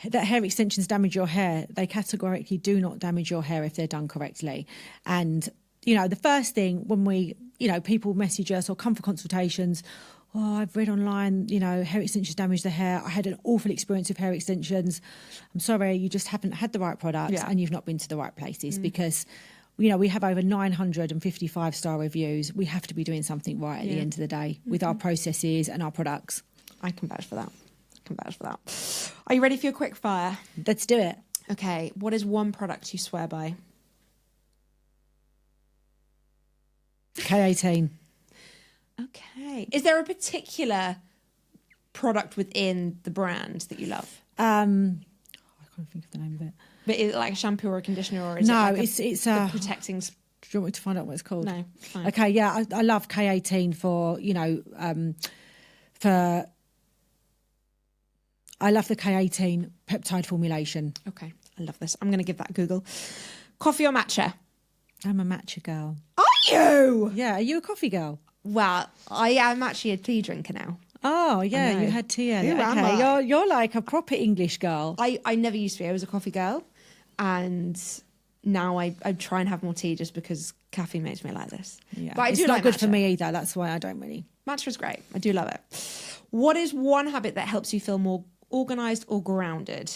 That hair extensions damage your hair. They categorically do not damage your hair if they're done correctly. And, you know, the first thing when people message us or come for consultations, oh, I've read online, you know, hair extensions damage the hair. I had an awful experience with hair extensions. I'm sorry, you just haven't had the right products and you've not been to the right places, because, you know, we have over 950 5-star reviews. We have to be doing something right at the end of the day with our processes and our products. I can vouch for that. Are you ready for your quick fire? Let's do it. Okay. What is one product you swear by? K18. Okay. Is there a particular product within the brand that you love? I can't think of the name of it. But is it like a shampoo or a conditioner, or is it's the protecting? Do you want me to find out what it's called? No. Fine. Okay. Yeah, I love K18 for, you know, I love the K18 peptide formulation. Okay, I love this. I'm going to give that a Google. Coffee or matcha? I'm a matcha girl. Are you? Yeah, are you a coffee girl? Well, I am actually a tea drinker now. Oh, yeah, know. you had tea Who earlier. am Okay, I? you're like a proper English girl. I never used to be. I was a coffee girl, and now I try and have more tea just because caffeine makes me like this. Yeah, But I it's do not like good matcha. for me either. That's why I don't really. Matcha's great. I do love it. What is one habit that helps you feel more organised or grounded?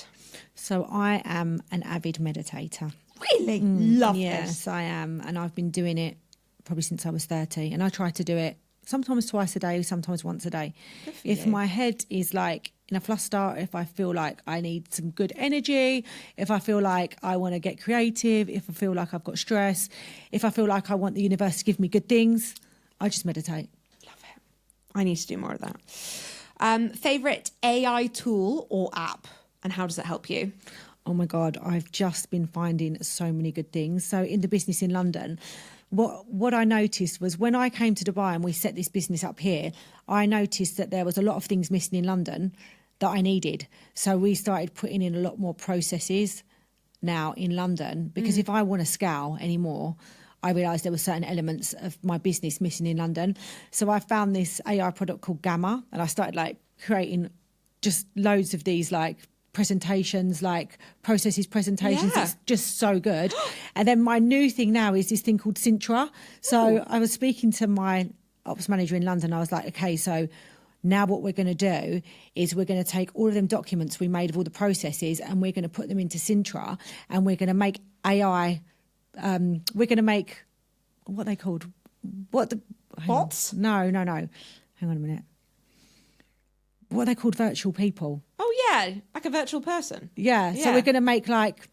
So I am an avid meditator. Really? Love Yes, this. I am. And I've been doing it probably since I was 30. And I try to do it sometimes twice a day, sometimes once a day. Good for If you. my head is like in a fluster, if I feel like I need some good energy, if I feel like I want to get creative, if I feel like I've got stress, if I feel like I want the universe to give me good things, I just meditate. Love it. I need to do more of that. Favorite AI tool or app, and how does it help you? Oh my God, I've just been finding so many good things. So in the business in London, what I noticed was when I came to Dubai and we set this business up here, I noticed that there was a lot of things missing in London that I needed. So we started putting in a lot more processes now in London, because if I want to scale anymore, I realised there were certain elements of my business missing in London. So I found this AI product called Gamma, and I started like creating just loads of these like presentations, like processes presentations. Yeah. It's just so good. And then my new thing now is this thing called Sintra. So I was speaking to my ops manager in London. I was like, okay, so now what we're going to do is we're going to take all of them documents we made of all the processes and we're going to put them into Sintra, and we're going to make AI, we're going to make, what are they called? What the... hang on. Bots? No. Hang on a minute. What are they called? Virtual people. Oh yeah, like a virtual person. Yeah. So Yeah. we're going to make like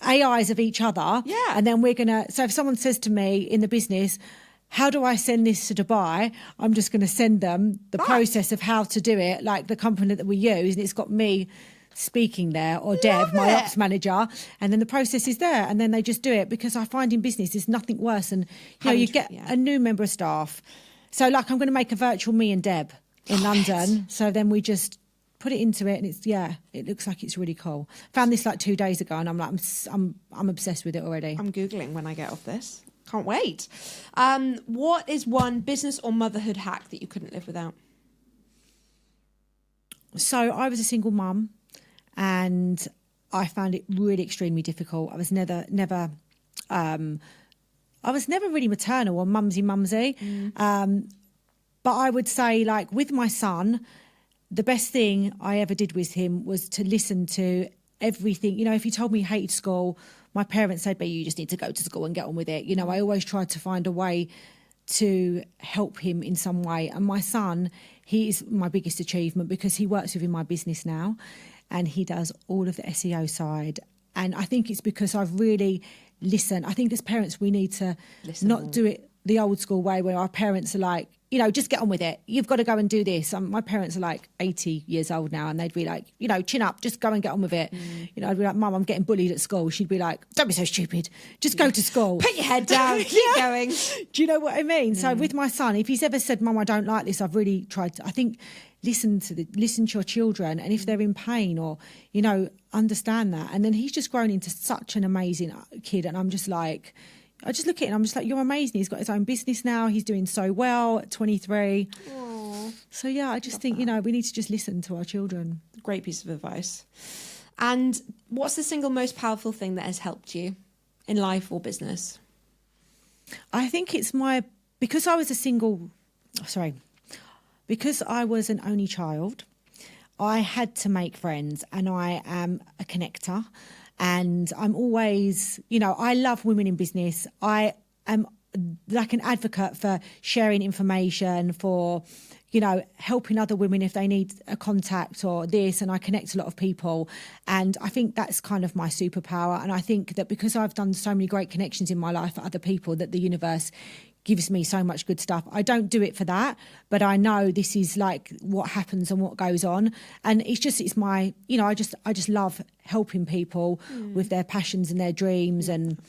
AIs of each other. Yeah. And then we're going to, so if someone says to me in the business, how do I send this to Dubai? I'm just going to send them the process of how to do it, like the company that we use. And it's got me speaking there, or Deb, my it. ops manager. And then the process is there. And then they just do it, because I find in business there's nothing worse than, you know, you get a new member of staff. So like I'm going to make a virtual me and Deb in London. So then we just put it into it, and it's, yeah, it looks like it's really cool. Found this like 2 days ago, and I'm like, I'm obsessed with it already. I'm Googling when I get off this. Can't wait. What is one business or motherhood hack that you couldn't live without? So I was a single mum, and I found it really extremely difficult. I was never really maternal or mumsy. But I would say, like, with my son, the best thing I ever did with him was to listen to everything. You know, if he told me he hated school, my parents said, but you just need to go to school and get on with it. You know, I always tried to find a way to help him in some way. And my son, he is my biggest achievement, because he works within my business now and he does all of the SEO side. And I think it's because I've really listened. I think as parents, we need to not do it the old school way where our parents are like, you know, just get on with it. You've got to go and do this. My parents are like 80 years old now, and they'd be like, you know, chin up, just go and get on with it. You know, I'd be like, Mum, I'm getting bullied at school. She'd be like, don't be so stupid. Just go to school. Put your head down. Keep going. Do you know what I mean? So with my son, if he's ever said, Mum, I don't like this, I've really tried to, I think, listen to your children, and if they're in pain, or, you know, understand that. And then he's just grown into such an amazing kid, and I'm just like, I just look at it and I'm just like, you're amazing. He's got his own business now. He's doing so well at 23. Aww. So, yeah, I just think, you know, we need to just listen to our children. Great piece of advice. And what's the single most powerful thing that has helped you in life or business? I think it's because I was because I was an only child, I had to make friends, and I am a connector. And I'm always, you know, I love women in business. I am like an advocate for sharing information, for, you know, helping other women if they need a contact or this. And I connect a lot of people. And I think that's kind of my superpower. And I think that because I've done so many great connections in my life for other people, that the universe gives me so much good stuff. I don't do it for that, but I know this is like what happens and what goes on. And it's my, you know, I just love helping people with their passions and their dreams. And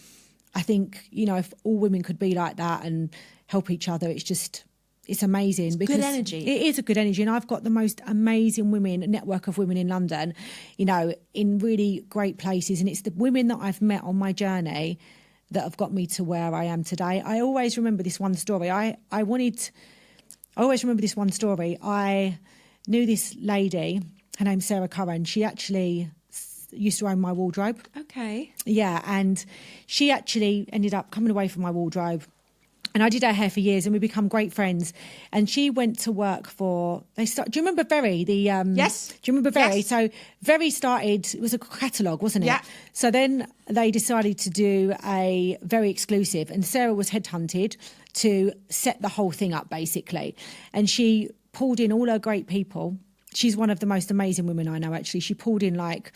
I think, you know, if all women could be like that and help each other, it's amazing. It's good energy. It is a good energy. And I've got the most amazing network of women in London, you know, in really great places. And it's the women that I've met on my journey that have got me to where I am today. I always remember this one story. I I always remember this one story. I knew this lady, her name's Sarah Curran. She actually used to own my wardrobe. Okay. Yeah, and she actually ended up coming away from my wardrobe. And I did her hair for years, and we become great friends. And she went to work for. Do you remember Very? Yes. Do you remember Very? Yes. So Very started. It was a catalogue, wasn't it? Yeah. So then they decided to do a Very exclusive, and Sarah was headhunted to set the whole thing up, basically. And she pulled in all her great people. She's one of the most amazing women I know. Actually, she pulled in like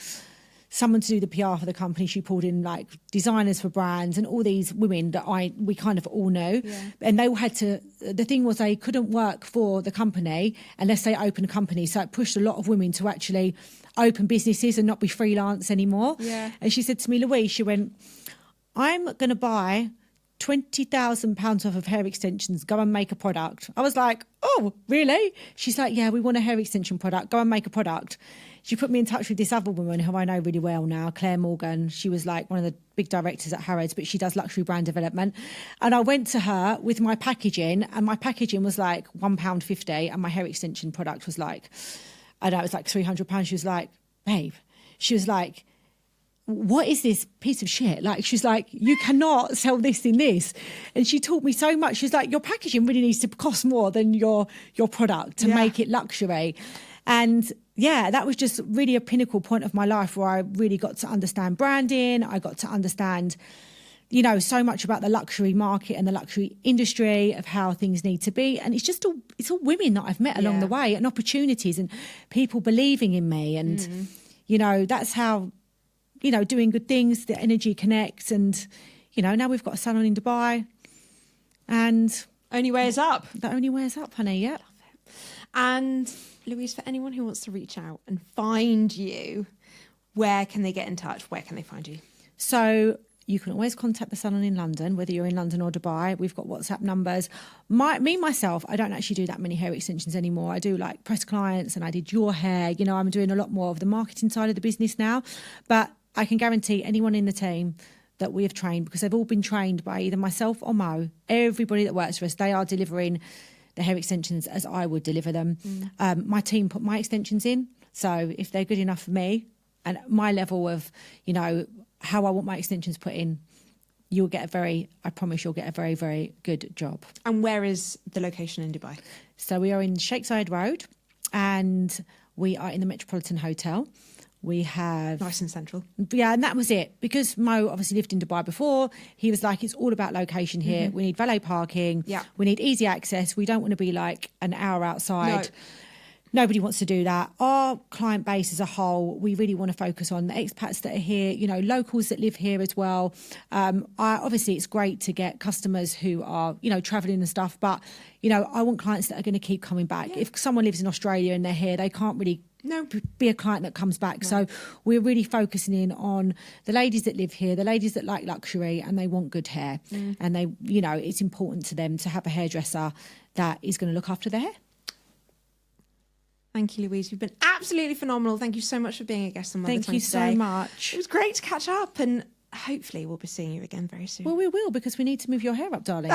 someone to do the PR for the company. She pulled in like designers for brands and all these women that we kind of all know. Yeah. And they all had to, the thing was they couldn't work for the company unless they opened a company. So it pushed a lot of women to actually open businesses and not be freelance anymore. Yeah. And she said to me, Louise, she went, I'm going to buy £20,000 worth of hair extensions, go and make a product. I was like, oh, really? She's like, yeah, we want a hair extension product, go and make a product. She put me in touch with this other woman who I know really well now, Claire Morgan. She was like one of the big directors at Harrods, but she does luxury brand development. And I went to her with my packaging, and my packaging was like £1.50, and my hair extension product was like, I know, it was like £300. She was like, babe, she was like, what is this piece of shit? Like, she's like, you cannot sell this in this. And she taught me so much. She's like, your packaging really needs to cost more than your product to make it luxury. And yeah, that was just really a pinnacle point of my life where I really got to understand branding. I got to understand, you know, so much about the luxury market and the luxury industry, of how things need to be. And it's all women that I've met along the way, and opportunities and people believing in me. And, you know, that's how, you know, doing good things, the energy connects. And, you know, now we've got a salon in Dubai, and Only way is up. that only wears up, honey. Yeah. And Louise, for anyone who wants to reach out and find you, where can they get in touch? Where can they find you? So you can always contact the salon in London, whether you're in London or Dubai. We've got WhatsApp numbers. Myself, I don't actually do that many hair extensions anymore. I do like press clients, and I did your hair. You know, I'm doing a lot more of the marketing side of the business now. But I can guarantee anyone in the team that we have trained, because they've all been trained by either myself or Mo, everybody that works for us, they are delivering the hair extensions as I would deliver them. My team put my extensions in. So if they're good enough for me and my level of, you know, how I want my extensions put in, I promise you'll get a very, very good job. And where is the location in Dubai? So we are in Sheikh Zayed Road, and we are in the Metropolitan Hotel. We have... Nice and central. Yeah, and that was it. Because Mo obviously lived in Dubai before, he was like, it's all about location here. We need valet parking. Yeah. We need easy access. We don't want to be like an hour outside. No. Nobody wants to do that. Our client base as a whole, we really want to focus on the expats that are here, you know, locals that live here as well. Obviously, it's great to get customers who are, you know, travelling and stuff. But, you know, I want clients that are going to keep coming back. Yeah. If someone lives in Australia and they're here, they can't really be a client that comes back. So we're really focusing in on the ladies that live here, the ladies that like luxury and they want good hair. And they, you know, it's important to them to have a hairdresser that is going to look after their hair. Thank you, Louise. You've been absolutely phenomenal. Thank you so much for being a guest on Mother Tongue today. Thank you so much. It was great to catch up, and hopefully we'll be seeing you again very soon. Well, we will, because we need to move your hair up, darling.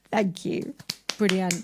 Thank you. Brilliant.